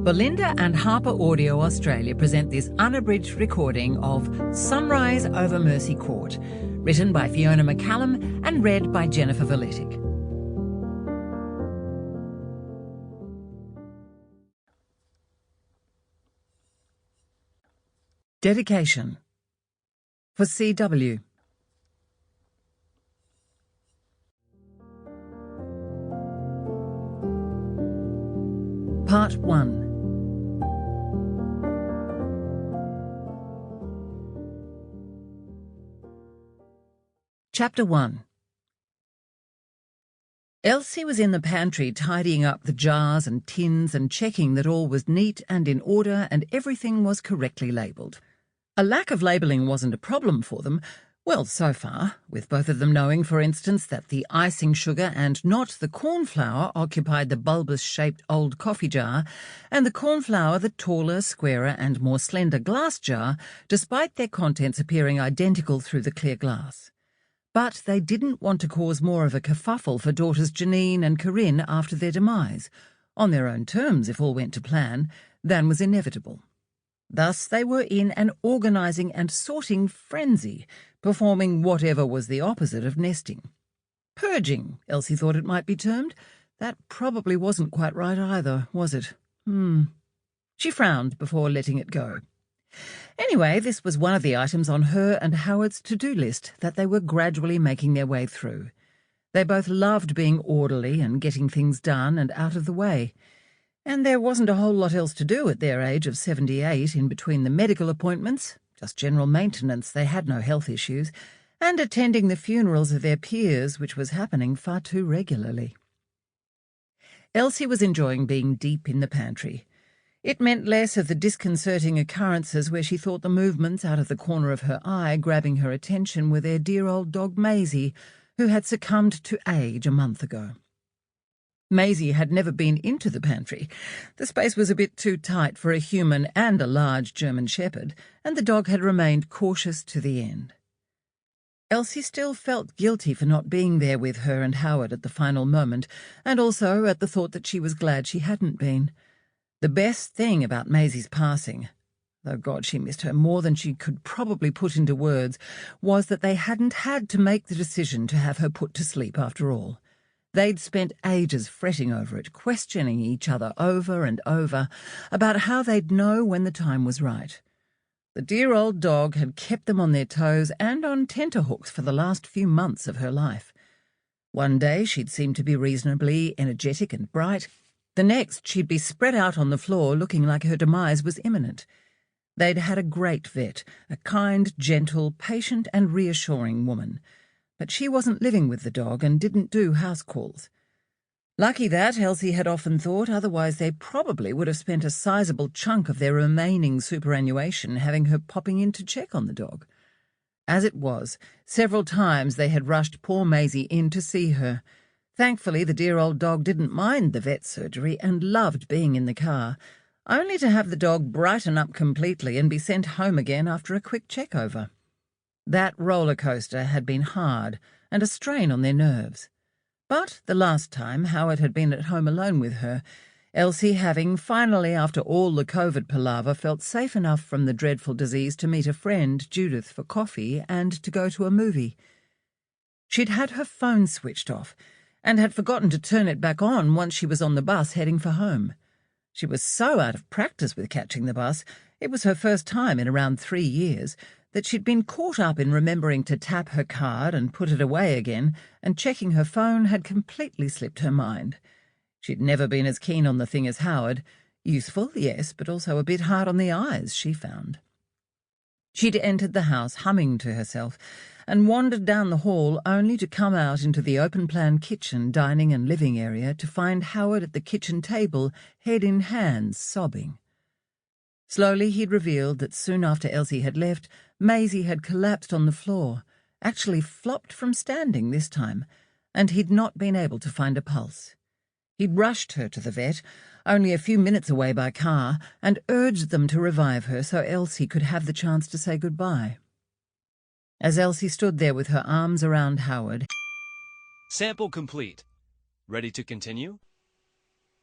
Belinda and HarperAudio Australia present this unabridged recording of Sunrise over Mercy Court, written by Fiona Mccallum and read by Jennifer Vuletic. Dedication for C.W. Part 1. Chapter 1. Elsie was in the pantry tidying up the jars and tins and checking that all was neat and in order and everything was correctly labelled. A lack of labelling wasn't a problem for them, well, so far, with both of them knowing, for instance, that the icing sugar and not the cornflour occupied the bulbous-shaped old coffee jar, and the cornflour the taller, squarer and more slender glass jar, despite their contents appearing identical through the clear glass. But they didn't want to cause more of a kerfuffle for daughters Janine and Corinne after their demise, on their own terms if all went to plan, than was inevitable. Thus they were in an organising and sorting frenzy, performing whatever was the opposite of nesting. Purging, Elsie thought it might be termed. That probably wasn't quite right either, was it? She frowned before letting it go. Anyway, this was one of the items on her and Howard's to-do list that they were gradually making their way through. They both loved being orderly and getting things done and out of the way. And there wasn't a whole lot else to do at their age of 78 in between the medical appointments, just general maintenance, they had no health issues, and attending the funerals of their peers, which was happening far too regularly. Elsie was enjoying being deep in the pantry. It meant less of the disconcerting occurrences where she thought the movements out of the corner of her eye grabbing her attention were their dear old dog Maisie, who had succumbed to age a month ago. Maisie had never been into the pantry. The space was a bit too tight for a human and a large German shepherd, and the dog had remained cautious to the end. Elsie still felt guilty for not being there with her and Howard at the final moment, and also at the thought that she was glad she hadn't been. The best thing about Maisie's passing, though God, she missed her more than she could probably put into words, was that they hadn't had to make the decision to have her put to sleep after all. They'd spent ages fretting over it, questioning each other over and over about how they'd know when the time was right. The dear old dog had kept them on their toes and on tenterhooks for the last few months of her life. One day she'd seem to be reasonably energetic and bright. The next she'd be spread out on the floor looking like her demise was imminent. They'd had a great vet, a kind, gentle, patient and reassuring woman. But she wasn't living with the dog and didn't do house calls. Lucky that, Elsie had often thought, otherwise they probably would have spent a sizable chunk of their remaining superannuation having her popping in to check on the dog. As it was, several times they had rushed poor Maisie in to see her. Thankfully, the dear old dog didn't mind the vet surgery and loved being in the car, only to have the dog brighten up completely and be sent home again after a quick check-over. That roller coaster had been hard and a strain on their nerves. But the last time Howard had been at home alone with her, Elsie having finally, after all the COVID palaver, felt safe enough from the dreadful disease to meet a friend, Judith, for coffee and to go to a movie. She'd had her phone switched off and had forgotten to turn it back on once she was on the bus heading for home. She was so out of practice with catching the bus, it was her first time in around 3 years, that she'd been caught up in remembering to tap her card and put it away again, and checking her phone had completely slipped her mind. She'd never been as keen on the thing as Howard. Useful, yes, but also a bit hard on the eyes, she found. She'd entered the house humming to herself and wandered down the hall only to come out into the open-plan kitchen, dining and living area to find Howard at the kitchen table, head in hands, sobbing. Slowly he'd revealed that soon after Elsie had left, Maisie had collapsed on the floor, actually flopped from standing this time, and he'd not been able to find a pulse. He'd rushed her to the vet, only a few minutes away by car, and urged them to revive her so Elsie could have the chance to say goodbye. As Elsie stood there with her arms around Howard, Sample complete. Ready to continue?